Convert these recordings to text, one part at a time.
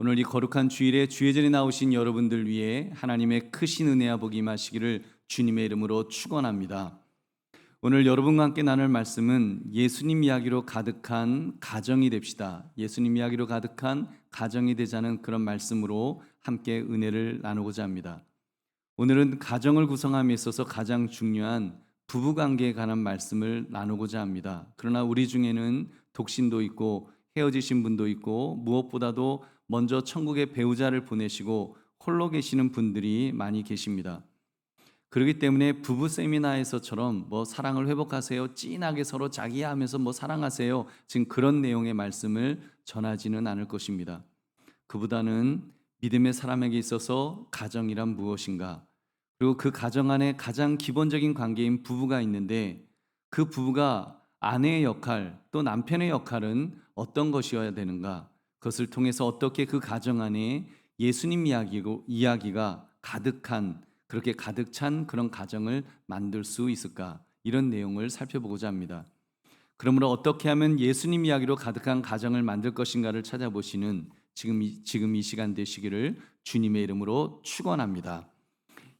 오늘 이 거룩한 주일에 주의 전에 나오신 여러분들 위해 하나님의 크신 은혜와 복이 임하시기를 주님의 이름으로 축원합니다. 오늘 여러분과 함께 나눌 말씀은 예수님 이야기로 가득한 가정이 됩시다. 예수님 이야기로 가득한 가정이 되자는 그런 말씀으로 함께 은혜를 나누고자 합니다. 오늘은 가정을 구성함에 있어서 가장 중요한 부부관계에 관한 말씀을 나누고자 합니다. 그러나 우리 중에는 독신도 있고 헤어지신 분도 있고 무엇보다도 먼저 천국에 배우자를 보내시고 홀로 계시는 분들이 많이 계십니다. 그렇기 때문에 부부 세미나에서처럼 사랑을 회복하세요, 찐하게 서로 자기야 하면서 사랑하세요, 지금 그런 내용의 말씀을 전하지는 않을 것입니다. 그보다는 믿음의 사람에게 있어서 가정이란 무엇인가, 그리고 그 가정 안에 가장 기본적인 관계인 부부가 있는데 그 부부가 아내의 역할 또 남편의 역할은 어떤 것이어야 되는가, 그것을 통해서 어떻게 그 가정 안에 예수님 이야기가 가득한, 그렇게 가득 찬 그런 가정을 만들 수 있을까, 이런 내용을 살펴보고자 합니다. 그러므로 어떻게 하면 예수님 이야기로 가득한 가정을 만들 것인가를 찾아보시는 지금 이 시간 되시기를 주님의 이름으로 축원합니다.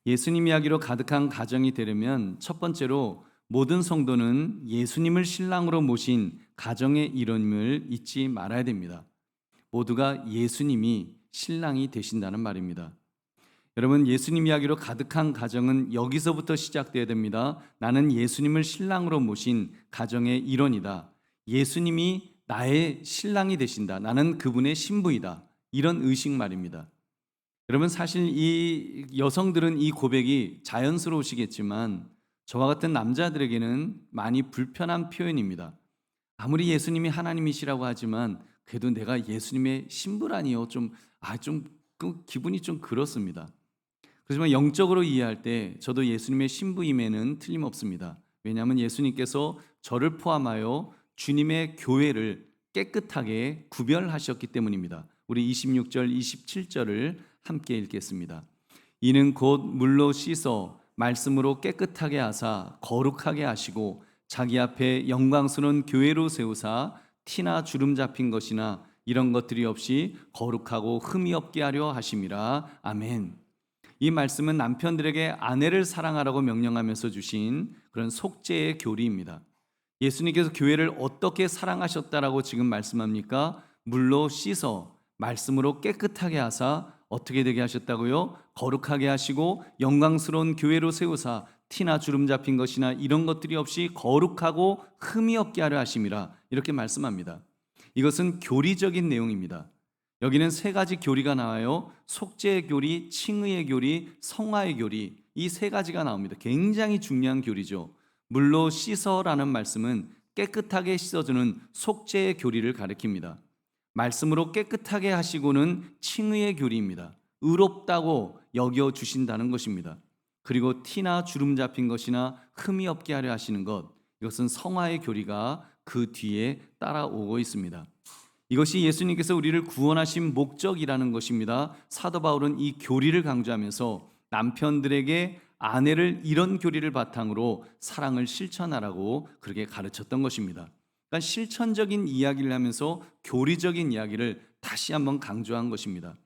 예수님 이야기로 가득한 가정이 되려면 첫 번째로 모든 성도는 예수님을 신랑으로 모신 가정의 이름을 잊지 말아야 됩니다. 모두가 예수님이 신랑이 되신다는 말입니다. 여러분, 예수님 이야기로 가득한 가정은 여기서부터 시작돼야 됩니다. 나는 예수님을 신랑으로 모신 가정의 일원이다. 예수님이 나의 신랑이 되신다. 나는 그분의 신부이다. 이런 의식 말입니다. 여러분, 사실 이 여성들은 이 고백이 자연스러우시겠지만 저와 같은 남자들에게는 많이 불편한 표현입니다. 아무리 예수님이 하나님이시라고 하지만 그래도 내가 예수님의 신부라니요, 기분이 좀 그렇습니다. 그렇지만 영적으로 이해할 때 저도 예수님의 신부임에는 틀림없습니다. 왜냐하면 예수님께서 저를 포함하여 주님의 교회를 깨끗하게 구별하셨기 때문입니다. 우리 26절, 27절을 함께 읽겠습니다. 이는 곧 물로 씻어 말씀으로 깨끗하게 하사 거룩하게 하시고 자기 앞에 영광스러운 교회로 세우사 티나 주름 잡힌 것이나 이런 것들이 없이 거룩하고 흠이 없게 하려 하심이라. 아멘. 이 말씀은 남편들에게 아내를 사랑하라고 명령하면서 주신 그런 속죄의 교리입니다. 예수님께서 교회를 어떻게 사랑하셨다라고 지금 말씀합니까? 물로 씻어 말씀으로 깨끗하게 하사 어떻게 되게 하셨다고요? 거룩하게 하시고 영광스러운 교회로 세우사 티나 주름 잡힌 것이나 이런 것들이 없이 거룩하고 흠이 없게 하려 하심이라. 이렇게 말씀합니다. 이것은 교리적인 내용입니다. 여기는 세 가지 교리가 나와요. 속죄의 교리, 칭의의 교리, 성화의 교리, 이 세 가지가 나옵니다. 굉장히 중요한 교리죠. 물로 씻어라는 말씀은 깨끗하게 씻어주는 속죄의 교리를 가리킵니다. 말씀으로 깨끗하게 하시고는 칭의의 교리입니다. 의롭다고 여겨주신다는 것입니다. 그리고 티나 주름 잡힌 것이나 흠이 없게 하려 하시는 것, 이것은 성화의 교리가 그 뒤에 따라오고 있습니다. 이것이 예수님께서 우리를 구원하신 목적이라는 것입니다. 사도 바울은 이 교리를 강조하면서 남편들에게 아내를 이런 교리를 바탕으로 사랑을 실천하라고 그렇게 가르쳤던 것입니다. 그러니까 실천적인 이야기를 하면서 교리적인 이야기를 다시 한번 강조한 것입니다.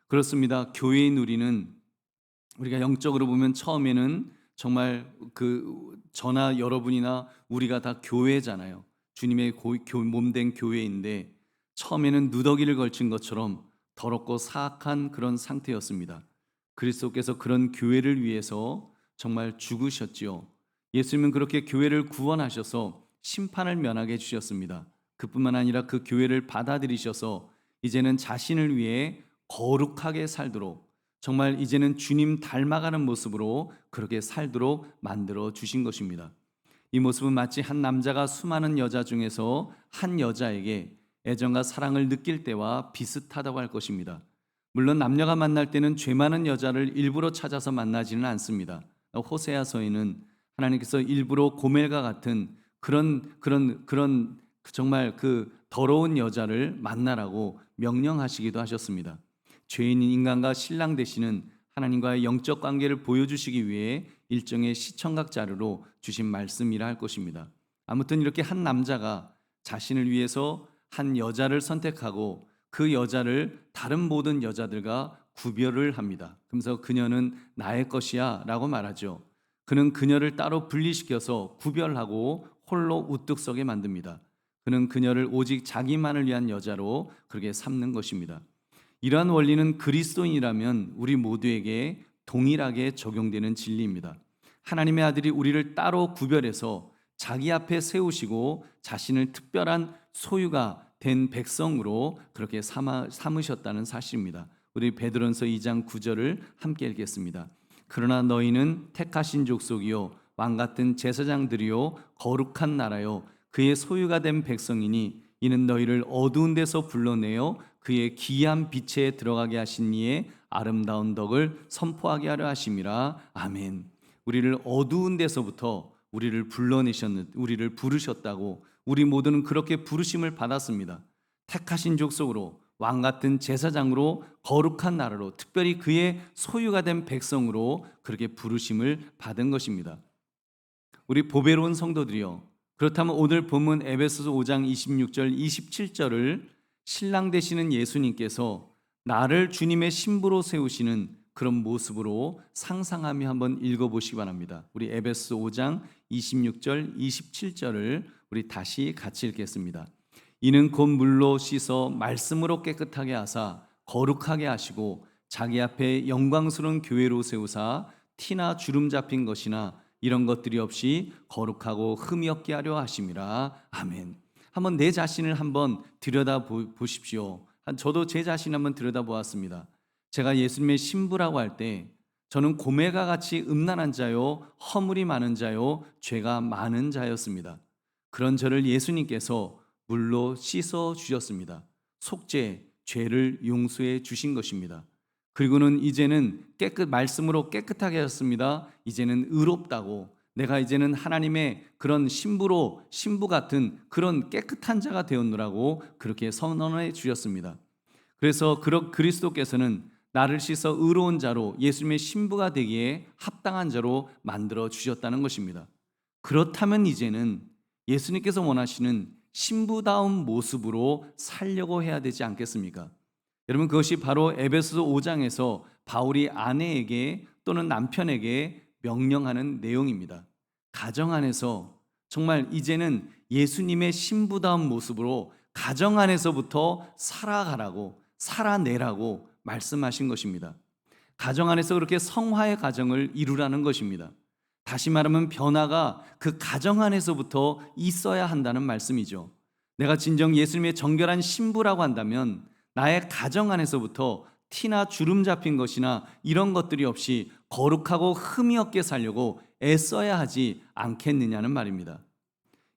그렇습니다. 교회인 우리가 영적으로 보면 처음에는 정말 저나 여러분이나 우리가 다 교회잖아요. 주님의 몸된 교회인데 처음에는 누더기를 걸친 것처럼 더럽고 사악한 그런 상태였습니다. 그리스도께서 그런 교회를 위해서 정말 죽으셨지요. 예수님은 그렇게 교회를 구원하셔서 심판을 면하게 해주셨습니다. 그뿐만 아니라 그 교회를 받아들이셔서 이제는 자신을 위해 거룩하게 살도록, 정말 이제는 주님 닮아가는 모습으로 그렇게 살도록 만들어 주신 것입니다. 이 모습은 마치 한 남자가 수많은 여자 중에서 한 여자에게 애정과 사랑을 느낄 때와 비슷하다고 할 것입니다. 물론 남녀가 만날 때는 죄 많은 여자를 일부러 찾아서 만나지는 않습니다. 호세아서에는 하나님께서 일부러 고멜과 같은 그런 정말 그 더러운 여자를 만나라고 명령하시기도 하셨습니다. 죄인인 인간과 신랑 되시는 하나님과의 영적 관계를 보여주시기 위해 일종의 시청각 자료로 주신 말씀이라 할 것입니다. 아무튼 이렇게 한 남자가 자신을 위해서 한 여자를 선택하고 그 여자를 다른 모든 여자들과 구별을 합니다. 그러면서 그녀는 나의 것이야 라고 말하죠. 그는 그녀를 따로 분리시켜서 구별하고 홀로 우뚝 서게 만듭니다. 그는 그녀를 오직 자기만을 위한 여자로 그렇게 삼는 것입니다. 이러한 원리는 그리스도인이라면 우리 모두에게 동일하게 적용되는 진리입니다. 하나님의 아들이 우리를 따로 구별해서 자기 앞에 세우시고 자신을 특별한 소유가 된 백성으로 그렇게 삼으셨다는 사실입니다. 우리 베드로전서 2장 9절을 함께 읽겠습니다. 그러나 너희는 택하신 족속이요 왕 같은 제사장들이요 거룩한 나라요 그의 소유가 된 백성이니 이는 너희를 어두운 데서 불러내어 그의 기이한 빛에 들어가게 하신 이의 아름다운 덕을 선포하게 하려 하심이라. 아멘. 우리를 어두운 데서부터 우리를 우리를 부르셨다고, 우리 모두는 그렇게 부르심을 받았습니다. 택하신 족속으로, 왕 같은 제사장으로, 거룩한 나라로, 특별히 그의 소유가 된 백성으로 그렇게 부르심을 받은 것입니다. 우리 보배로운 성도들이요, 그렇다면 오늘 본문 에베소서 5장 26절 27절을 신랑 되시는 예수님께서 나를 주님의 신부로 세우시는 그런 모습으로 상상하며 한번 읽어보시기 바랍니다. 우리 에베소 5장 26절 27절을 우리 다시 같이 읽겠습니다. 이는 곧 물로 씻어 말씀으로 깨끗하게 하사 거룩하게 하시고 자기 앞에 영광스러운 교회로 세우사 티나 주름 잡힌 것이나 이런 것들이 없이 거룩하고 흠이 없게 하려 하심이라. 아멘. 한번 내 자신을 한번 들여다 보십시오. 저도 제 자신 한번 들여다 보았습니다. 제가 예수님의 신부라고 할 때 저는 고멜과 같이 음란한 자요, 허물이 많은 자요, 죄가 많은 자였습니다. 그런 저를 예수님께서 물로 씻어 주셨습니다. 속죄, 죄를 용서해 주신 것입니다. 그리고는 이제는 말씀으로 깨끗하게 하셨습니다. 이제는 의롭다고, 내가 이제는 하나님의 그런 신부 같은 그런 깨끗한 자가 되었노라고 그렇게 선언해 주셨습니다. 그래서 그리스도께서는 나를 씻어 의로운 자로, 예수님의 신부가 되기에 합당한 자로 만들어 주셨다는 것입니다. 그렇다면 이제는 예수님께서 원하시는 신부다운 모습으로 살려고 해야 되지 않겠습니까? 여러분, 그것이 바로 에베소서 5장에서 바울이 아내에게 또는 남편에게 명령하는 내용입니다. 가정 안에서 정말 이제는 예수님의 신부다운 모습으로 가정 안에서부터 살아가라고, 살아내라고 말씀하신 것입니다. 가정 안에서 그렇게 성화의 가정을 이루라는 것입니다. 다시 말하면 변화가 그 가정 안에서부터 있어야 한다는 말씀이죠. 내가 진정 예수님의 정결한 신부라고 한다면 나의 가정 안에서부터 티나 주름 잡힌 것이나 이런 것들이 없이 거룩하고 흠이 없게 살려고 애써야 하지 않겠느냐는 말입니다.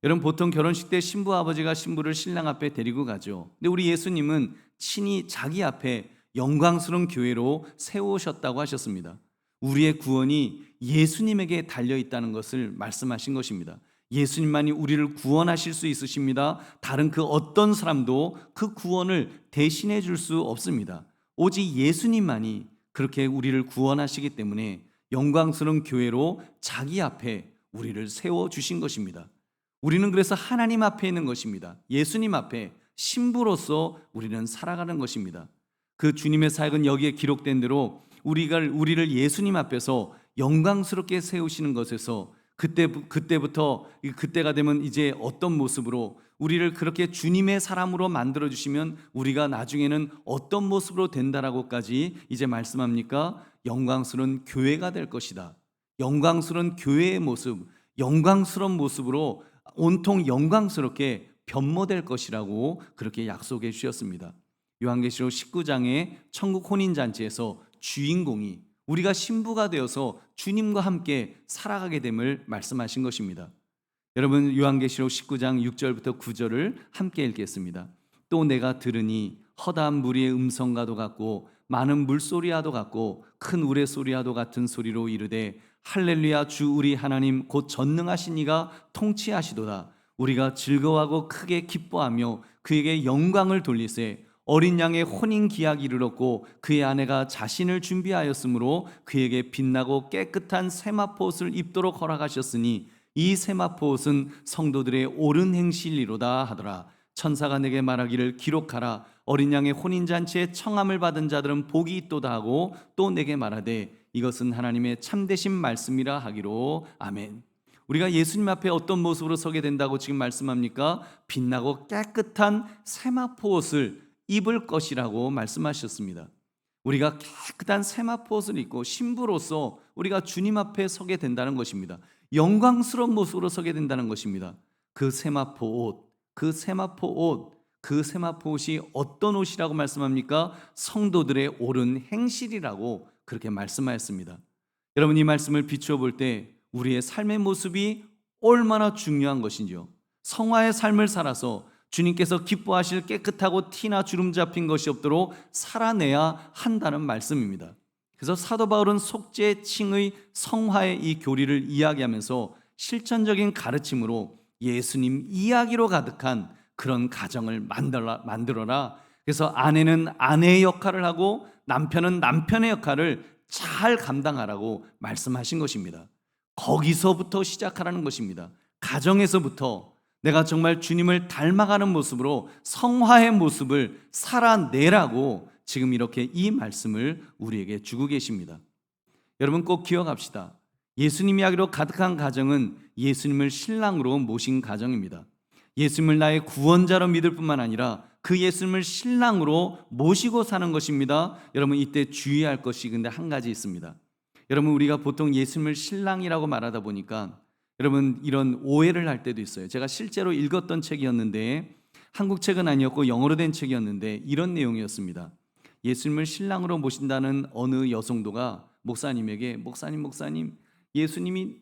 여러분, 보통 결혼식 때 신부 아버지가 신부를 신랑 앞에 데리고 가죠. 근데 우리 예수님은 친히 자기 앞에 영광스러운 교회로 세우셨다고 하셨습니다. 우리의 구원이 예수님에게 달려있다는 것을 말씀하신 것입니다. 예수님만이 우리를 구원하실 수 있으십니다. 다른 그 어떤 사람도 그 구원을 대신해 줄 수 없습니다. 오직 예수님만이 그렇게 우리를 구원하시기 때문에 영광스러운 교회로 자기 앞에 우리를 세워주신 것입니다. 우리는 그래서 하나님 앞에 있는 것입니다. 예수님 앞에 신부로서 우리는 살아가는 것입니다. 그 주님의 사역은 여기에 기록된 대로 우리를 예수님 앞에서 영광스럽게 세우시는 것에서 그때가 되면 이제 어떤 모습으로 우리를 그렇게 주님의 사람으로 만들어 주시면 우리가 나중에는 어떤 모습으로 된다라고까지 이제 말씀합니까? 영광스러운 교회가 될 것이다. 영광스러운 교회의 모습, 영광스러운 모습으로 온통 영광스럽게 변모될 것이라고 그렇게 약속해 주셨습니다. 요한계시록 19장의 천국 혼인잔치에서 주인공이 우리가 신부가 되어서 주님과 함께 살아가게 됨을 말씀하신 것입니다. 여러분, 요한계시록 19장 6절부터 9절을 함께 읽겠습니다. 또 내가 들으니 허다한 무리의 음성과도 같고 많은 물소리와도 같고 큰 우레소리와도 같은 소리로 이르되 할렐루야, 주 우리 하나님 곧 전능하신 이가 통치하시도다. 우리가 즐거워하고 크게 기뻐하며 그에게 영광을 돌리세. 어린 양의 혼인 기약이 이르렀고 그의 아내가 자신을 준비하였으므로 그에게 빛나고 깨끗한 세마포옷을 입도록 허락하셨으니 이 세마포옷은 성도들의 옳은 행실이로다 하더라. 천사가 내게 말하기를 기록하라. 어린 양의 혼인잔치에 청함을 받은 자들은 복이 있도다 하고 또 내게 말하되 이것은 하나님의 참되신 말씀이라 하기로. 아멘. 우리가 예수님 앞에 어떤 모습으로 서게 된다고 지금 말씀합니까? 빛나고 깨끗한 세마포 옷을 입을 것이라고 말씀하셨습니다. 우리가 깨끗한 세마포 옷을 입고 신부로서 우리가 주님 앞에 서게 된다는 것입니다. 영광스러운 모습으로 서게 된다는 것입니다. 그 세마포 옷, 그 세마포 옷, 그 세마포 옷이 어떤 옷이라고 말씀합니까? 성도들의 옳은 행실이라고 그렇게 말씀하였습니다. 여러분, 이 말씀을 비추어 볼 때 우리의 삶의 모습이 얼마나 중요한 것인지요. 성화의 삶을 살아서 주님께서 기뻐하실 깨끗하고 티나 주름 잡힌 것이 없도록 살아내야 한다는 말씀입니다. 그래서 사도 바울은 속죄, 칭의, 성화의 이 교리를 이야기하면서 실천적인 가르침으로 예수님 이야기로 가득한 그런 가정을 만들어라. 그래서 아내는 아내의 역할을 하고 남편은 남편의 역할을 잘 감당하라고 말씀하신 것입니다. 거기서부터 시작하라는 것입니다. 가정에서부터 내가 정말 주님을 닮아가는 모습으로 성화의 모습을 살아내라고 지금 이렇게 이 말씀을 우리에게 주고 계십니다. 여러분, 꼭 기억합시다. 예수님 이야기로 가득한 가정은 예수님을 신랑으로 모신 가정입니다. 예수님을 나의 구원자로 믿을 뿐만 아니라 그 예수님을 신랑으로 모시고 사는 것입니다. 여러분, 이때 주의할 것이 근데 한 가지 있습니다. 여러분, 우리가 보통 예수님을 신랑이라고 말하다 보니까 여러분 이런 오해를 할 때도 있어요. 제가 실제로 읽었던 책이었는데, 한국 책은 아니었고 영어로 된 책이었는데 이런 내용이었습니다. 예수님을 신랑으로 모신다는 어느 여성도가 목사님에게 목사님 예수님이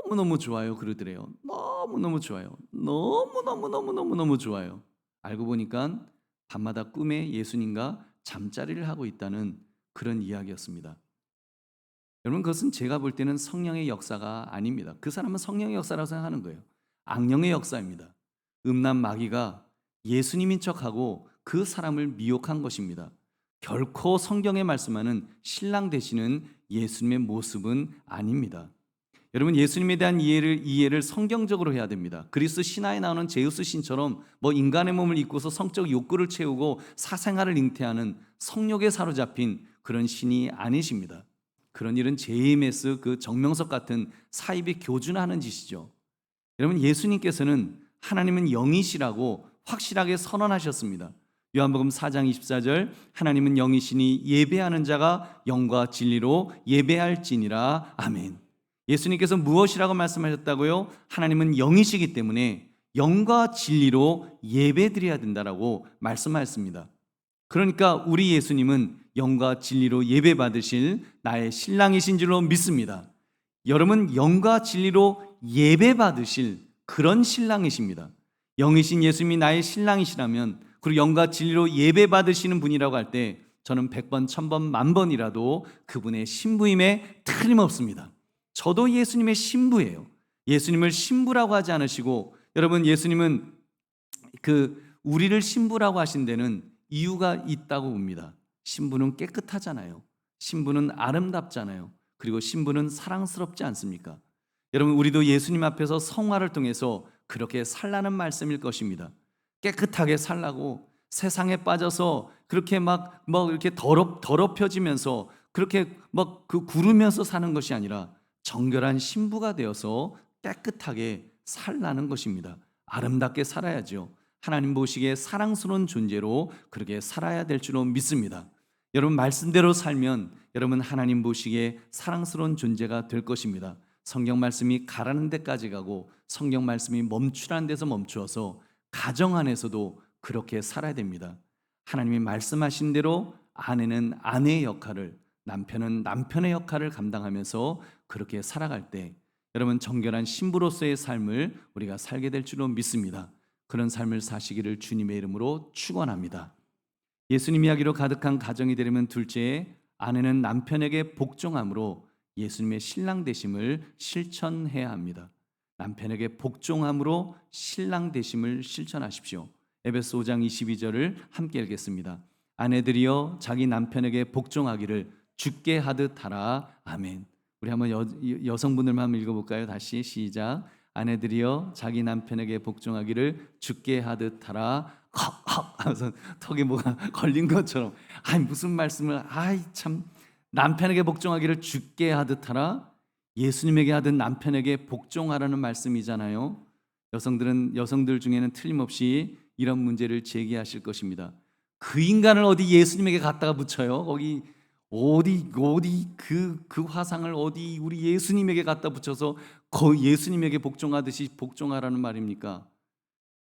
너무너무 좋아요 그러더래요. 너무너무 좋아요. 너무너무 좋아요. 알고 보니까 밤마다 꿈에 예수님과 잠자리를 하고 있다는 그런 이야기였습니다. 여러분, 그것은 제가 볼 때는 성령의 역사가 아닙니다. 그 사람은 성령의 역사라고 생각하는 거예요. 악령의 역사입니다. 음란 마귀가 예수님인 척하고 그 사람을 미혹한 것입니다. 결코 성경에 말씀하는 신랑 되시는 예수님의 모습은 아닙니다. 여러분, 예수님에 대한 이해를 성경적으로 해야 됩니다. 그리스 신화에 나오는 제우스 신처럼 인간의 몸을 입고서 성적 욕구를 채우고 사생활을 잉태하는 성욕에 사로잡힌 그런 신이 아니십니다. 그런 일은 제이메스 그 정명석 같은 사입이 교준하는 짓이죠. 여러분, 예수님께서는 하나님은 영이시라고 확실하게 선언하셨습니다. 요한복음 4장 24절, 하나님은 영이시니 예배하는 자가 영과 진리로 예배할지니라. 아멘. 예수님께서 무엇이라고 말씀하셨다고요? 하나님은 영이시기 때문에 영과 진리로 예배드려야 된다라고 말씀하셨습니다. 그러니까 우리 예수님은 영과 진리로 예배받으실 나의 신랑이신 줄로 믿습니다. 여러분, 영과 진리로 예배받으실 그런 신랑이십니다. 영이신 예수님이 나의 신랑이시라면, 그리고 영과 진리로 예배받으시는 분이라고 할 때 저는 100번, 1000번, 10,000번이라도 그분의 신부임에 틀림없습니다. 저도 예수님의 신부예요. 예수님을 신부라고 하지 않으시고, 여러분, 예수님은 우리를 신부라고 하신 데는 이유가 있다고 봅니다. 신부는 깨끗하잖아요. 신부는 아름답잖아요. 그리고 신부는 사랑스럽지 않습니까? 여러분, 우리도 예수님 앞에서 성화를 통해서 그렇게 살라는 말씀일 것입니다. 깨끗하게 살라고, 세상에 빠져서 그렇게 이렇게 더럽혀지면서 그렇게 구르면서 사는 것이 아니라 정결한 신부가 되어서 깨끗하게 살라는 것입니다. 아름답게 살아야죠. 하나님 보시기에 사랑스러운 존재로 그렇게 살아야 될 줄로 믿습니다. 여러분, 말씀대로 살면 여러분 하나님 보시기에 사랑스러운 존재가 될 것입니다. 성경 말씀이 가라는 데까지 가고 성경 말씀이 멈추라는 데서 멈추어서 가정 안에서도 그렇게 살아야 됩니다. 하나님이 말씀하신 대로 아내는 아내의 역할을, 남편은 남편의 역할을 감당하면서 그렇게 살아갈 때 여러분 정결한 신부로서의 삶을 우리가 살게 될 줄로 믿습니다. 그런 삶을 사시기를 주님의 이름으로 축원합니다. 예수님 이야기로 가득한 가정이 되려면 둘째에 아내는 남편에게 복종함으로 예수님의 신랑 되심을 실천해야 합니다. 남편에게 복종함으로 신랑 되심을 실천하십시오. 에베소 5장 22절을 함께 읽겠습니다. 아내들이여 자기 남편에게 복종하기를 주께 하듯 하라. 아멘. 우리 한번 여성분들만 한번 읽어볼까요? 다시 시작. 아내들이여 자기 남편에게 복종하기를 주께 하듯 하라. 헉헉 하면서 턱에 뭐가 걸린 것처럼 아이 무슨 말씀을 아이 참 남편에게 복종하기를 주께 하듯 하라 예수님에게 하듯 남편에게 복종하라는 말씀이잖아요. 여성들 중에는 틀림없이 이런 문제를 제기하실 것입니다. 그 인간을 어디 예수님에게 갖다가 붙여요? 거기 어디 그 화상을 어디 우리 예수님에게 갖다 붙여서 예수님에게 복종하듯이 복종하라는 말입니까?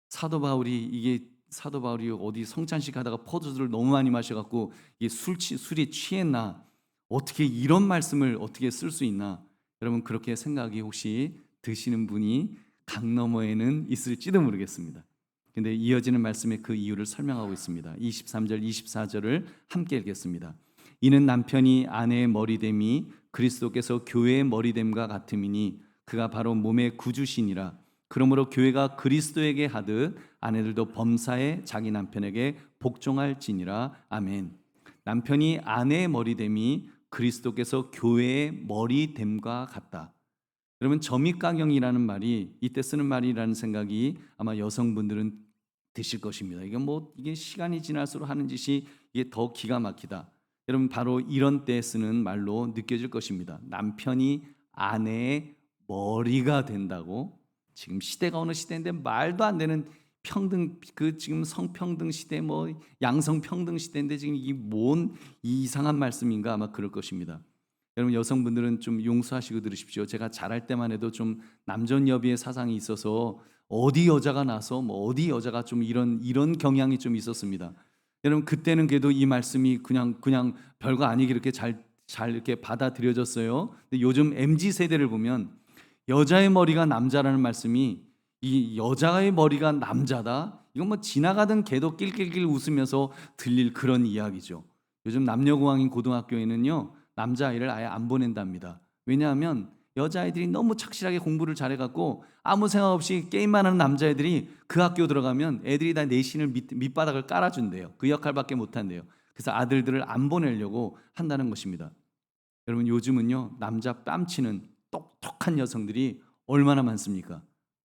사도 바울이 어디 성찬식 하다가 포도주를 너무 많이 마셔갖고 이게 술에 취했나? 어떻게 이런 말씀을 어떻게 쓸 수 있나? 여러분 그렇게 생각이 혹시 드시는 분이 강 너머에는 있을지도 모르겠습니다. 근데 이어지는 말씀에 그 이유를 설명하고 있습니다. 23절, 24절을 함께 읽겠습니다. 이는 남편이 아내의 머리됨이 그리스도께서 교회의 머리됨과 같음이니 그가 바로 몸의 구주시니라. 그러므로 교회가 그리스도에게 하듯 아내들도 범사에 자기 남편에게 복종할지니라. 아멘. 남편이 아내의 머리됨이 그리스도께서 교회의 머리됨과 같다. 여러분 점입가경이라는 말이 이때 쓰는 말이라는 생각이 아마 여성분들은 드실 것입니다. 이게 시간이 지날수록 하는 짓이 이게 더 기가 막히다. 여러분 바로 이런 때 쓰는 말로 느껴질 것입니다. 남편이 아내의 머리가 된다고. 지금 시대가 어느 시대인데 말도 안 되는 평등 지금 성평등 시대 양성평등 시대인데 지금 이게 뭔 이상한 말씀인가 아마 그럴 것입니다. 여러분 여성분들은 좀 용서하시고 들으십시오. 제가 자랄 때만 해도 좀 남존여비의 사상이 있어서 어디 여자가 나서 어디 여자가 좀 이런 경향이 좀 있었습니다. 여러분 그때는 그래도 이 말씀이 그냥 별거 아니게 이렇게 잘 이렇게 받아들여졌어요. 근데 요즘 MZ 세대를 보면 여자의 머리가 남자라는 말씀이 이 여자의 머리가 남자다. 이건 지나가던 개도 낄낄낄 웃으면서 들릴 그런 이야기죠. 요즘 남녀공학인 고등학교에는요 남자아이를 아예 안 보낸답니다. 왜냐하면 여자아이들이 너무 착실하게 공부를 잘해갖고 아무 생각 없이 게임만 하는 남자애들이 그 학교 들어가면 애들이 다 내신을 밑바닥을 깔아준대요. 그 역할밖에 못한대요. 그래서 아들들을 안 보내려고 한다는 것입니다. 여러분 요즘은요 남자 뺨치는 똑똑한 여성들이 얼마나 많습니까?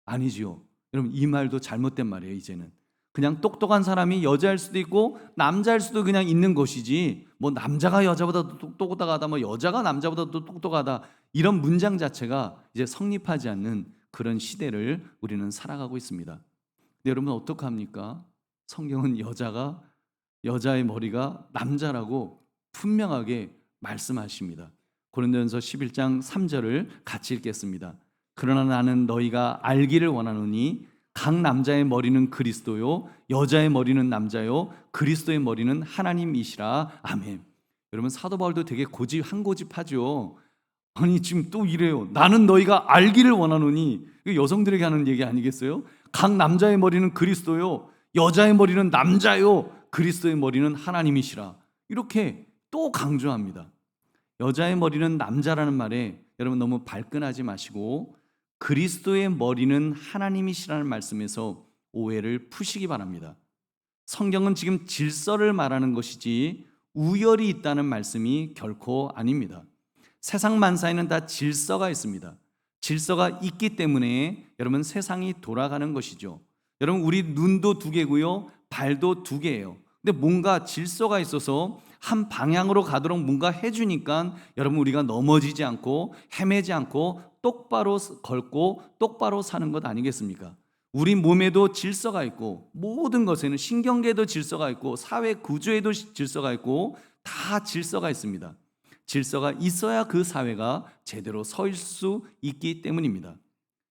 아니지요. 여러분 이 말도 잘못된 말이에요. 이제는 그냥 똑똑한 사람이 여자일 수도 있고 남자일 수도 그냥 있는 것이지 남자가 여자보다 똑똑하다 여자가 남자보다 똑똑하다 이런 문장 자체가 이제 성립하지 않는 그런 시대를 우리는 살아가고 있습니다. 근데 여러분 어떡합니까? 성경은 여자의 머리가 남자라고 분명하게 말씀하십니다. 고린도전서 11장 3절을 같이 읽겠습니다. 그러나 나는 너희가 알기를 원하노니 각 남자의 머리는 그리스도요 여자의 머리는 남자요 그리스도의 머리는 하나님이시라. 아멘. 여러분 사도 바울도 되게 한 고집하죠. 아니 지금 또 이래요. 나는 너희가 알기를 원하노니 여성들에게 하는 얘기 아니겠어요? 각 남자의 머리는 그리스도요 여자의 머리는 남자요 그리스도의 머리는 하나님이시라. 이렇게 또 강조합니다. 여자의 머리는 남자라는 말에 여러분 너무 발끈하지 마시고 그리스도의 머리는 하나님이시라는 말씀에서 오해를 푸시기 바랍니다. 성경은 지금 질서를 말하는 것이지 우열이 있다는 말씀이 결코 아닙니다. 세상 만사에는 다 질서가 있습니다. 질서가 있기 때문에 여러분 세상이 돌아가는 것이죠. 여러분 우리 눈도 두 개고요 발도 두 개예요. 근데 뭔가 질서가 있어서 한 방향으로 가도록 뭔가 해주니까 여러분 우리가 넘어지지 않고 헤매지 않고 똑바로 걸고 똑바로 사는 것 아니겠습니까? 우리 몸에도 질서가 있고 모든 것에는 신경계에도 질서가 있고 사회 구조에도 질서가 있고 다 질서가 있습니다. 질서가 있어야 그 사회가 제대로 설 수 있기 때문입니다.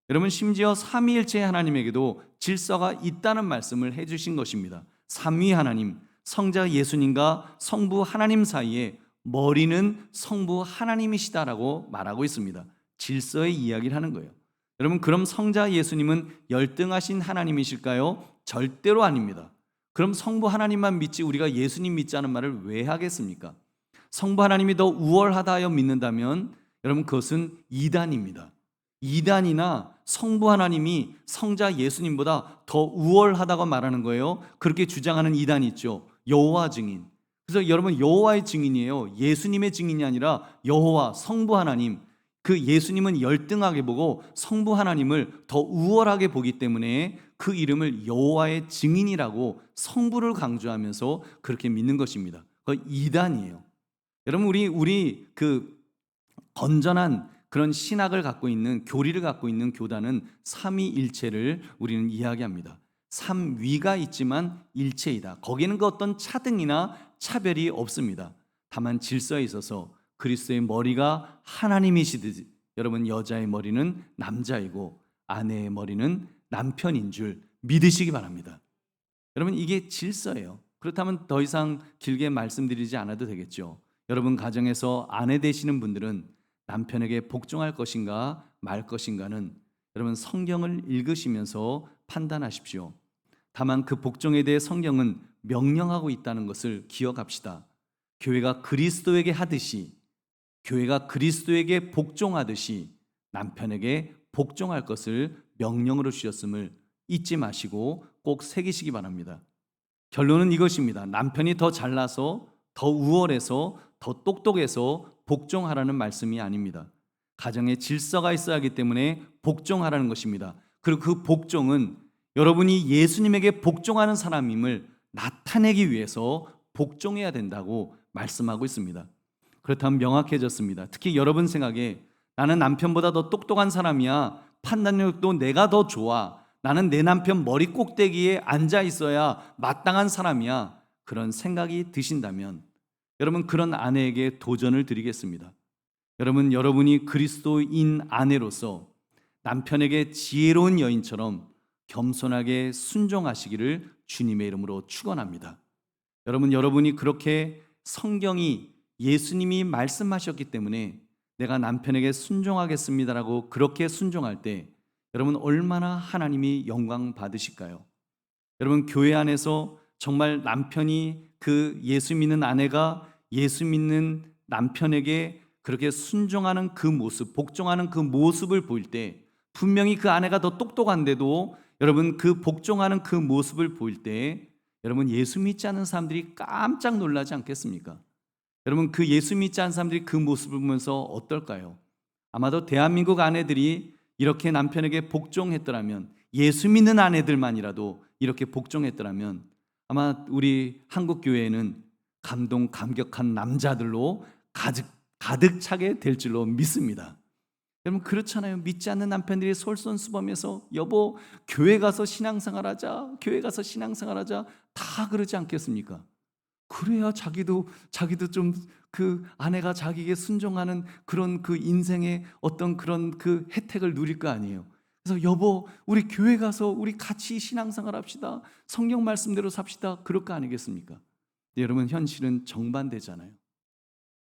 여러분 심지어 삼위일체 하나님에게도 질서가 있다는 말씀을 해주신 것입니다. 삼위 하나님 성자 예수님과 성부 하나님 사이에 머리는 성부 하나님이시다라고 말하고 있습니다. 질서의 이야기를 하는 거예요. 여러분 그럼 성자 예수님은 열등하신 하나님이실까요? 절대로 아닙니다. 그럼 성부 하나님만 믿지 우리가 예수님 믿자는 말을 왜 하겠습니까? 성부 하나님이 더 우월하다 하여 믿는다면 여러분 그것은 이단입니다. 이단이나 성부 하나님이 성자 예수님보다 더 우월하다고 말하는 거예요. 그렇게 주장하는 이단이 있죠. 여호와 증인. 그래서 여러분 여호와의 증인이에요. 예수님의 증인이 아니라 여호와 성부 하나님. 그 예수님은 열등하게 보고 성부 하나님을 더 우월하게 보기 때문에 그 이름을 여호와의 증인이라고 성부를 강조하면서 그렇게 믿는 것입니다. 그 이단이에요. 여러분 우리 그 건전한 그런 신학을 갖고 있는 교리를 갖고 있는 교단은 삼위일체를 우리는 이야기합니다. 삼위가 있지만 일체이다. 거기는 그 어떤 차등이나 차별이 없습니다. 다만 질서에 있어서 그리스도의 머리가 하나님이시듯이 여러분 여자의 머리는 남자이고 아내의 머리는 남편인 줄 믿으시기 바랍니다. 여러분 이게 질서예요. 그렇다면 더 이상 길게 말씀드리지 않아도 되겠죠. 여러분 가정에서 아내 되시는 분들은 남편에게 복종할 것인가 말 것인가는 여러분 성경을 읽으시면서 판단하십시오. 다만 그 복종에 대해 성경은 명령하고 있다는 것을 기억합시다. 교회가 그리스도에게 하듯이, 교회가 그리스도에게 복종하듯이 남편에게 복종할 것을 명령으로 주셨음을 잊지 마시고 꼭 새기시기 바랍니다. 결론은 이것입니다. 남편이 더 잘나서, 더 우월해서, 더 똑똑해서 복종하라는 말씀이 아닙니다. 가정에 질서가 있어야 하기 때문에 복종하라는 것입니다. 그리고 그 복종은 여러분이 예수님에게 복종하는 사람임을 나타내기 위해서 복종해야 된다고 말씀하고 있습니다. 그렇다면 명확해졌습니다. 특히 여러분 생각에 나는 남편보다 더 똑똑한 사람이야, 판단력도 내가 더 좋아, 나는 내 남편 머리 꼭대기에 앉아 있어야 마땅한 사람이야, 그런 생각이 드신다면 여러분 그런 아내에게 도전을 드리겠습니다. 여러분이 그리스도인 아내로서 남편에게 지혜로운 여인처럼 겸손하게 순종하시기를 주님의 이름으로 축원합니다. 여러분이 그렇게 성경이 예수님이 말씀하셨기 때문에 내가 남편에게 순종하겠습니다라고 그렇게 순종할 때 여러분 얼마나 하나님이 영광 받으실까요? 여러분 교회 안에서 정말 남편이 그 예수 믿는 아내가 예수 믿는 남편에게 그렇게 순종하는 그 모습, 복종하는 그 모습을 보일 때 분명히 그 아내가 더 똑똑한데도 여러분 그 복종하는 그 모습을 보일 때 여러분 예수 믿지 않는 사람들이 깜짝 놀라지 않겠습니까? 여러분 그 예수 믿지 않는 사람들이 그 모습을 보면서 어떨까요? 아마도 대한민국 아내들이 이렇게 남편에게 복종했더라면, 예수 믿는 아내들만이라도 이렇게 복종했더라면 아마 우리 한국 교회에는 감동 감격한 남자들로 가득 차게 될 줄로 믿습니다. 여러분 그렇잖아요. 믿지 않는 남편들이 솔선수범해서 여보 교회 가서 신앙생활하자, 교회 가서 신앙생활하자 다 그러지 않겠습니까? 그래야 자기도 좀 그 아내가 자기에게 순종하는 그런 그 인생의 어떤 그런 그 혜택을 누릴 거 아니에요. 그래서 여보 우리 교회 가서 우리 같이 신앙생활 합시다, 성경 말씀대로 삽시다, 그럴 거 아니겠습니까? 여러분 현실은 정반대잖아요.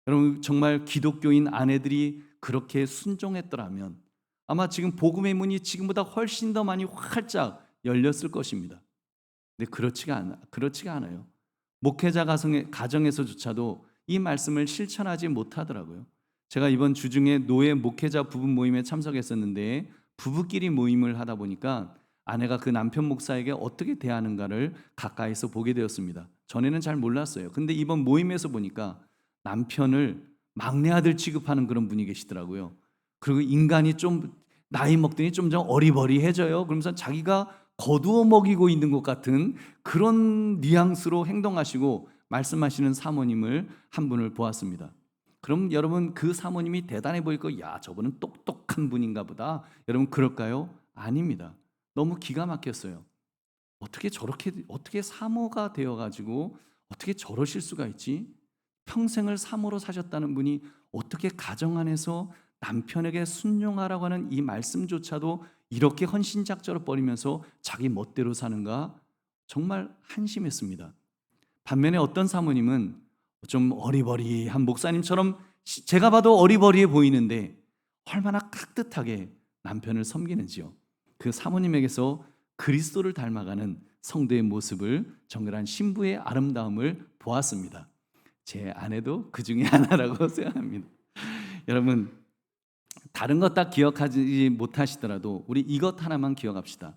여러분 정말 기독교인 아내들이 그렇게 순종했더라면 아마 지금 복음의 문이 지금보다 훨씬 더 많이 활짝 열렸을 것입니다. 근데 그렇지가 않아요. 목회자 가정에서조차도 이 말씀을 실천하지 못하더라고요. 제가 이번 주중에 노예 목회자 부부 모임에 참석했었는데 부부끼리 모임을 하다 보니까 아내가 그 남편 목사에게 어떻게 대하는가를 가까이서 보게 되었습니다. 전에는 잘 몰랐어요. 근데 이번 모임에서 보니까 남편을 막내 아들 취급하는 그런 분이 계시더라고요. 그리고 인간이 좀 나이 먹더니 좀 어리버리해져요. 그러면서 자기가 거두어 먹이고 있는 것 같은 그런 뉘앙스로 행동하시고 말씀하시는 사모님을 한 분을 보았습니다. 그럼 여러분 그 사모님이 대단해 보일 거, 야 저분은 똑똑한 분인가 보다, 여러분 그럴까요? 아닙니다. 너무 기가 막혔어요. 어떻게 사모가 되어가지고 어떻게 저러실 수가 있지? 평생을 사모로 사셨다는 분이 어떻게 가정 안에서 남편에게 순종하라고 하는 이 말씀조차도 이렇게 헌신작전을 벌이면서 자기 멋대로 사는가? 정말 한심했습니다. 반면에 어떤 사모님은 좀 어리버리한 목사님처럼 제가 봐도 어리버리해 보이는데 얼마나 깍듯하게 남편을 섬기는지요. 그 사모님에게서 그리스도를 닮아가는 성도의 모습을, 정결한 신부의 아름다움을 보았습니다. 제 아내도 그 중에 하나라고 생각합니다. 여러분 다른 것 다 기억하지 못하시더라도 우리 이것 하나만 기억합시다.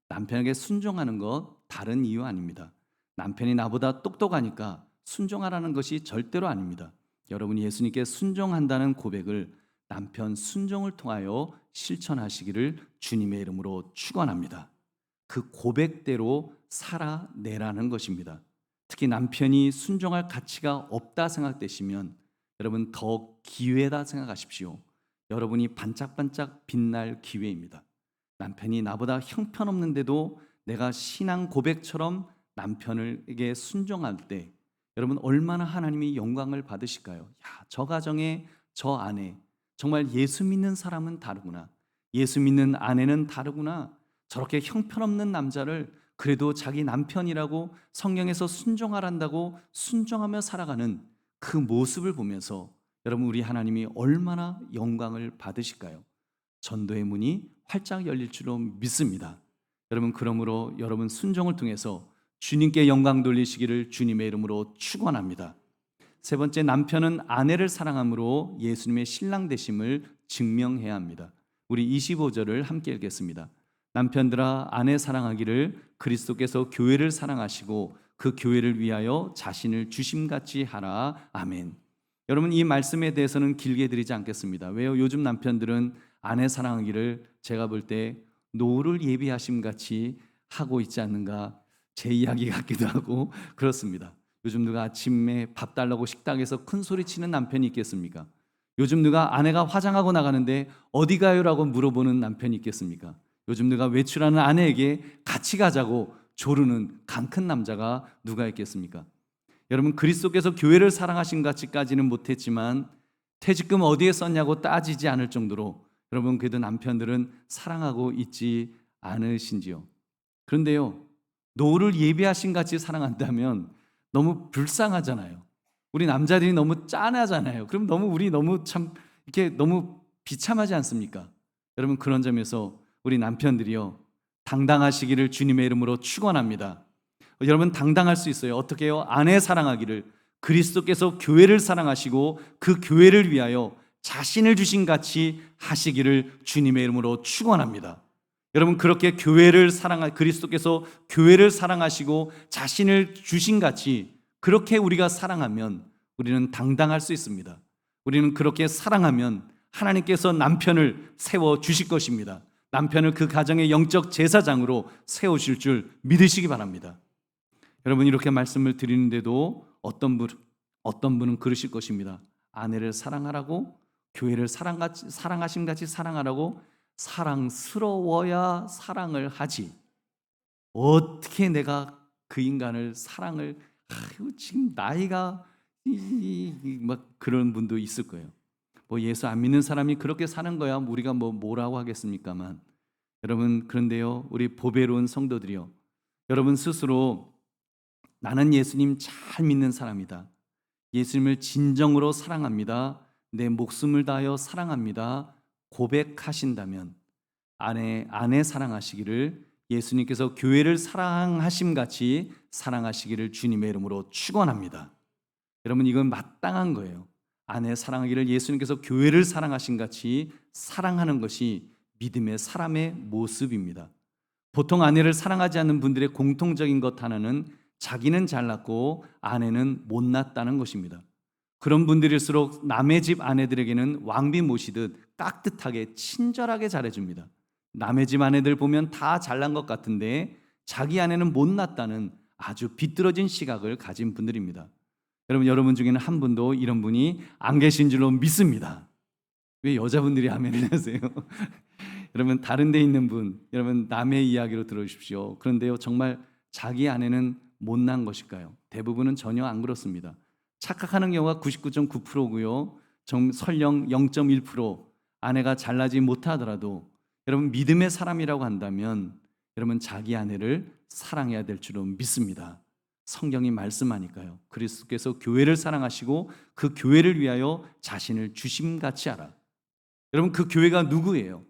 남편에게 순종하는 것 다른 이유 아닙니다. 남편이 나보다 똑똑하니까 순종하라는 것이 절대로 아닙니다. 여러분이 예수님께 순종한다는 고백을 남편 순종을 통하여 실천하시기를 주님의 이름으로 축원합니다. 그 고백대로 살아내라는 것입니다. 특히 남편이 순종할 가치가 없다 생각되시면 여러분 더 기회다 생각하십시오. 여러분이 반짝반짝 빛날 기회입니다. 남편이 나보다 형편없는데도 내가 신앙 고백처럼 남편에게 순종할 때 여러분 얼마나 하나님이 영광을 받으실까요? 야, 저 가정에 저 아내 정말 예수 믿는 사람은 다르구나. 예수 믿는 아내는 다르구나. 저렇게 형편없는 남자를 그래도 자기 남편이라고 성경에서 순종하란다고 순종하며 살아가는 그 모습을 보면서 여러분 우리 하나님이 얼마나 영광을 받으실까요? 전도의 문이 활짝 열릴 줄로 믿습니다. 여러분 그러므로 여러분 순종을 통해서 주님께 영광 돌리시기를 주님의 이름으로 축원합니다. 세 번째, 남편은 아내를 사랑함으로 예수님의 신랑 되심을 증명해야 합니다. 우리 25절을 함께 읽겠습니다. 남편들아 아내 사랑하기를 그리스도께서 교회를 사랑하시고 그 교회를 위하여 자신을 주심같이 하라. 아멘. 여러분 이 말씀에 대해서는 길게 드리지 않겠습니다. 왜요? 요즘 남편들은 아내 사랑하기를 제가 볼 때 노를 예비하심 같이 하고 있지 않는가, 제 이야기 같기도 하고 그렇습니다. 요즘 누가 아침에 밥 달라고 식당에서 큰 소리 치는 남편이 있겠습니까? 요즘 누가 아내가 화장하고 나가는데 어디 가요라고 물어보는 남편이 있겠습니까? 요즘 누가 외출하는 아내에게 같이 가자고 조르는 강 큰 남자가 누가 있겠습니까? 여러분 그리스도께서 교회를 사랑하신 같이까지는 못했지만 퇴직금 어디에 썼냐고 따지지 않을 정도로 여러분 그래도 남편들은 사랑하고 있지 않으신지요? 그런데요, 노를 예비하신 같이 사랑한다면 너무 불쌍하잖아요. 우리 남자들이 너무 짠하잖아요. 그럼 우리 너무 참 이렇게 너무 비참하지 않습니까? 여러분 그런 점에서 우리 남편들이요 당당하시기를 주님의 이름으로 축원합니다. 여러분 당당할 수 있어요. 어떻게 해요? 아내 사랑하기를 그리스도께서 교회를 사랑하시고 그 교회를 위하여 자신을 주신 같이 하시기를 주님의 이름으로 축원합니다. 여러분 그렇게 그리스도께서 교회를 사랑하시고 자신을 주신 같이 그렇게 우리가 사랑하면 우리는 당당할 수 있습니다. 우리는 그렇게 사랑하면 하나님께서 남편을 세워 주실 것입니다. 남편을 그 가정의 영적 제사장으로 세우실 줄 믿으시기 바랍니다. 여러분 이렇게 말씀을 드리는데도 어떤 분은 그러실 것입니다. 아내를 사랑하라고, 교회를 사랑하심같이 사랑하라고, 사랑스러워야 사랑을 하지 어떻게 내가 그 인간을 사랑을 지금 나이가 막 그런 분도 있을 거예요. 뭐 예수 안 믿는 사람이 그렇게 사는 거야 우리가 뭐라고 하겠습니까만, 여러분 그런데요 우리 보배로운 성도들이요, 여러분 스스로 나는 예수님 잘 믿는 사람이다, 예수님을 진정으로 사랑합니다, 내 목숨을 다하여 사랑합니다 고백하신다면 아내 사랑하시기를 예수님께서 교회를 사랑하심같이 사랑하시기를 주님의 이름으로 축원합니다. 여러분 이건 마땅한 거예요. 아내 사랑하기를 예수님께서 교회를 사랑하심같이 사랑하는 것이 믿음의 사람의 모습입니다. 보통 아내를 사랑하지 않는 분들의 공통적인 것 하나는 자기는 잘났고 아내는 못났다는 것입니다. 그런 분들일수록 남의 집 아내들에게는 왕비 모시듯 깍듯하게 친절하게 잘해줍니다. 남의 집 아내들 보면 다 잘난 것 같은데 자기 아내는 못났다는 아주 비뚤어진 시각을 가진 분들입니다. 여러분 중에는 한 분도 이런 분이 안 계신 줄로 믿습니다. 왜 여자분들이 아멘을 하세요? 여러분 다른 데 있는 분, 여러분 남의 이야기로 들어주십시오. 그런데요 정말 자기 아내는 못난 것일까요? 대부분은 전혀 안 그렇습니다. 착각하는 경우가 99.9%고요 설령 0.1% 아내가 잘나지 못하더라도 여러분 믿음의 사람이라고 한다면 여러분 자기 아내를 사랑해야 될 줄로 믿습니다. 성경이 말씀하니까요. 그리스도께서 교회를 사랑하시고 그 교회를 위하여 자신을 주심같이 하라. 여러분 그 교회가 누구예요?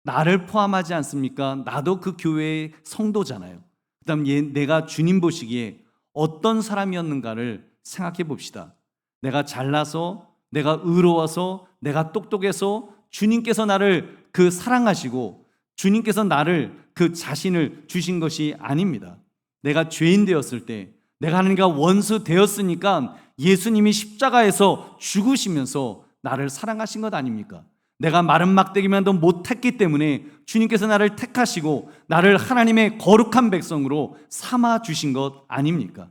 나를 포함하지 않습니까? 나도 그 교회의 성도잖아요. 그다음 내가 주님 보시기에 어떤 사람이었는가를 생각해 봅시다. 내가 잘나서, 내가 의로워서, 내가 똑똑해서 주님께서 나를 사랑하시고 주님께서 나를 자신을 주신 것이 아닙니다. 내가 죄인 되었을 때, 내가 하나님과 원수 되었으니까 예수님이 십자가에서 죽으시면서 나를 사랑하신 것 아닙니까? 내가 마른 막대기만 더 못했기 때문에 주님께서 나를 택하시고 나를 하나님의 거룩한 백성으로 삼아 주신 것 아닙니까?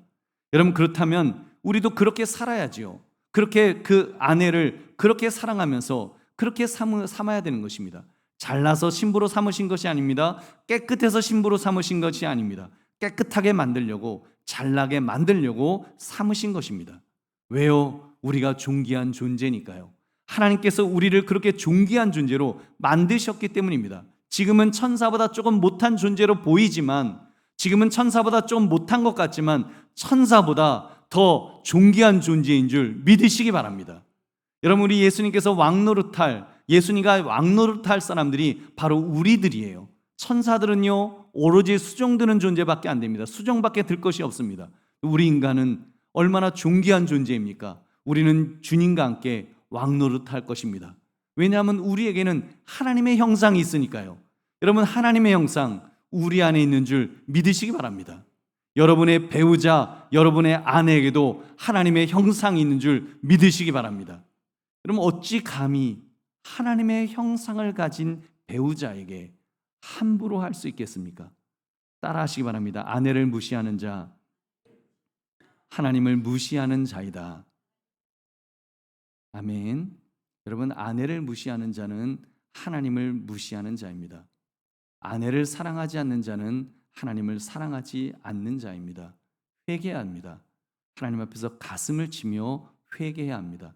여러분, 그렇다면 우리도 그렇게 살아야지요. 그렇게 그 아내를 그렇게 사랑하면서 그렇게 삼아야 되는 것입니다. 잘나서 신부로 삼으신 것이 아닙니다. 깨끗해서 신부로 삼으신 것이 아닙니다. 깨끗하게 만들려고, 잘나게 만들려고 삼으신 것입니다. 왜요? 우리가 존귀한 존재니까요. 하나님께서 우리를 그렇게 존귀한 존재로 만드셨기 때문입니다. 지금은 천사보다 조금 못한 존재로 보이지만, 지금은 천사보다 좀 못한 것 같지만 천사보다 더 존귀한 존재인 줄 믿으시기 바랍니다. 여러분, 우리 예수님께서 예수님과 왕노릇할 사람들이 바로 우리들이에요. 천사들은요, 오로지 수종드는 존재밖에 안 됩니다. 수종밖에 들 것이 없습니다. 우리 인간은 얼마나 존귀한 존재입니까? 우리는 주님과 함께 왕노릇할 것입니다. 왜냐하면 우리에게는 하나님의 형상이 있으니까요. 여러분, 하나님의 형상 우리 안에 있는 줄 믿으시기 바랍니다. 여러분의 배우자, 여러분의 아내에게도 하나님의 형상이 있는 줄 믿으시기 바랍니다. 여러분, 어찌 감히 하나님의 형상을 가진 배우자에게 함부로 할 수 있겠습니까? 따라하시기 바랍니다. 아내를 무시하는 자, 하나님을 무시하는 자이다. 아멘. 여러분, 아내를 무시하는 자는 하나님을 무시하는 자입니다. 아내를 사랑하지 않는 자는 하나님을 사랑하지 않는 자입니다. 회개해야 합니다. 하나님 앞에서 가슴을 치며 회개해야 합니다.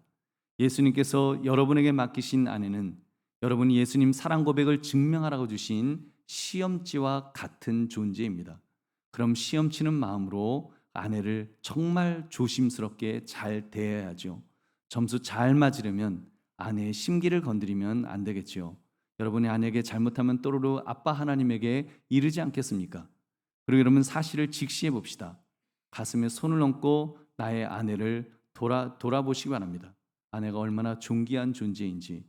예수님께서 여러분에게 맡기신 아내는 여러분이 예수님 사랑 고백을 증명하라고 주신 시험지와 같은 존재입니다. 그럼 시험치는 마음으로 아내를 정말 조심스럽게 잘 대해야죠. 점수 잘 맞으려면 아내의 심기를 건드리면 안 되겠죠. 여러분의 아내에게 잘못하면 또르르 아빠 하나님에게 이르지 않겠습니까? 그리고 여러분, 사실을 직시해 봅시다. 가슴에 손을 얹고 나의 아내를 돌아보시기 바랍니다. 아내가 얼마나 존귀한 존재인지,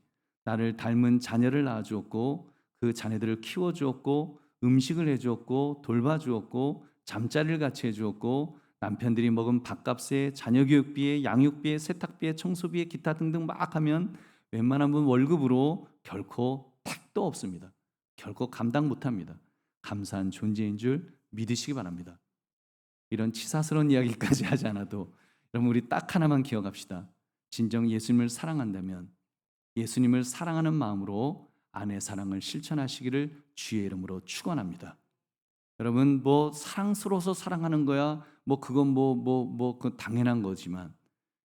나를 닮은 자녀를 낳아주었고 그 자녀들을 키워주었고 음식을 해주었고 돌봐주었고 잠자리를 같이 해주었고 남편들이 먹은 밥값에 자녀 교육비에 양육비에 세탁비에 청소비에 기타 등등 막 하면 웬만하면 월급으로 결코 택도 없습니다. 결코 감당 못합니다. 감사한 존재인 줄 믿으시기 바랍니다. 이런 치사스러운 이야기까지 하지 않아도 여러분, 우리 딱 하나만 기억합시다. 진정 예수님을 사랑한다면 예수님을 사랑하는 마음으로 아내 사랑을 실천하시기를 주의 이름으로 축원합니다. 여러분, 뭐 사랑스러워서 사랑하는 거야, 뭐 그건 그 당연한 거지만,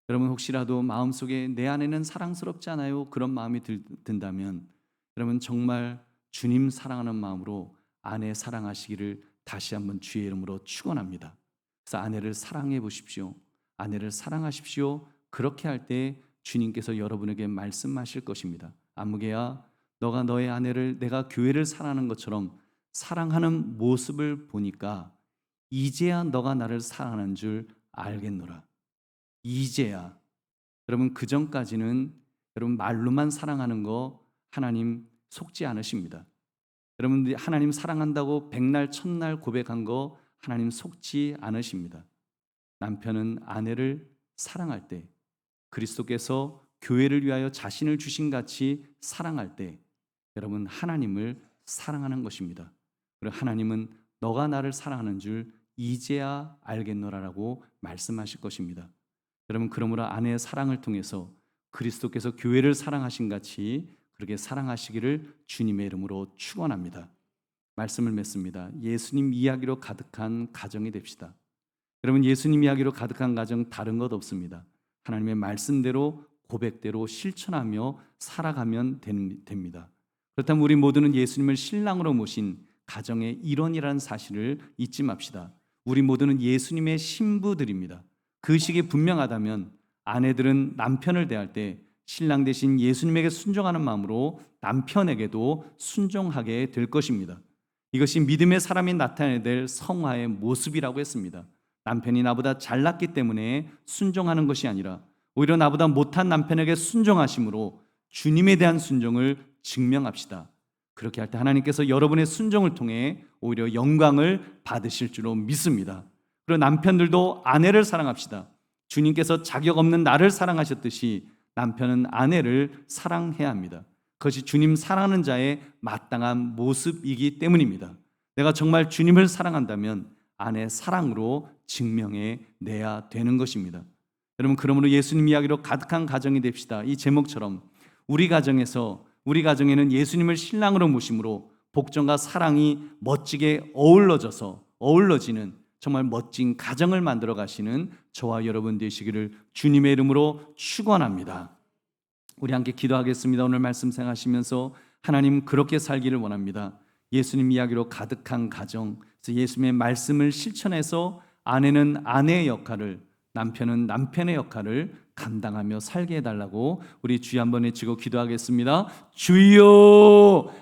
여러분 혹시라도 마음속에 내 아내는 사랑스럽지 않아요, 그런 마음이 든다면 여러분 정말 주님 사랑하는 마음으로 아내 사랑하시기를 다시 한번 주의 이름으로 축원합니다. 그래서 아내를 사랑해 보십시오. 아내를 사랑하십시오. 그렇게 할 때 주님께서 여러분에게 말씀하실 것입니다. 아무개야, 너가 너의 아내를 내가 교회를 사랑하는 것처럼 사랑하는 모습을 보니까 이제야 너가 나를 사랑하는 줄 알겠노라. 이제야. 여러분, 그 전까지는 여러분 말로만 사랑하는 거 하나님 속지 않으십니다. 여러분들이 하나님 사랑한다고 백날 첫날 고백한 거 하나님 속지 않으십니다. 남편은 아내를 사랑할 때, 그리스도께서 교회를 위하여 자신을 주신 같이 사랑할 때 여러분 하나님을 사랑하는 것입니다. 그리고 하나님은 너가 나를 사랑하는 줄 이제야 알겠노라라고 말씀하실 것입니다. 여러분, 그러므로 아내의 사랑을 통해서 그리스도께서 교회를 사랑하신 같이 그렇게 사랑하시기를 주님의 이름으로 축원합니다. 말씀을 맺습니다. 예수님 이야기로 가득한 가정이 됩시다. 여러분, 예수님 이야기로 가득한 가정 다른 것 없습니다. 하나님의 말씀대로 고백대로 실천하며 살아가면 됩니다. 그렇다면 우리 모두는 예수님을 신랑으로 모신 가정의 일원이라는 사실을 잊지 맙시다. 우리 모두는 예수님의 신부들입니다. 그 식이 분명하다면 아내들은 남편을 대할 때 신랑 대신 예수님에게 순종하는 마음으로 남편에게도 순종하게 될 것입니다. 이것이 믿음의 사람이 나타내야 될 성화의 모습이라고 했습니다. 남편이 나보다 잘났기 때문에 순종하는 것이 아니라 오히려 나보다 못한 남편에게 순종하심으로 주님에 대한 순종을 증명합시다. 그렇게 할 때 하나님께서 여러분의 순종을 통해 오히려 영광을 받으실 줄로 믿습니다. 그리고 남편들도 아내를 사랑합시다. 주님께서 자격 없는 나를 사랑하셨듯이 남편은 아내를 사랑해야 합니다. 그것이 주님 사랑하는 자의 마땅한 모습이기 때문입니다. 내가 정말 주님을 사랑한다면 아내 사랑으로 증명해 내야 되는 것입니다. 여러분, 그러므로 예수님 이야기로 가득한 가정이 됩시다. 이 제목처럼 우리 가정에는 예수님을 신랑으로 모심으로 복종과 사랑이 멋지게 어우러지는 정말 멋진 가정을 만들어 가시는 저와 여러분 되시기를 주님의 이름으로 축원합니다. 우리 함께 기도하겠습니다. 오늘 말씀 생각하시면서 하나님 그렇게 살기를 원합니다. 예수님 이야기로 가득한 가정, 예수님의 말씀을 실천해서 아내는 아내의 역할을, 남편은 남편의 역할을 감당하며 살게 해달라고 우리 주여 한번 외치고 기도하겠습니다. 주여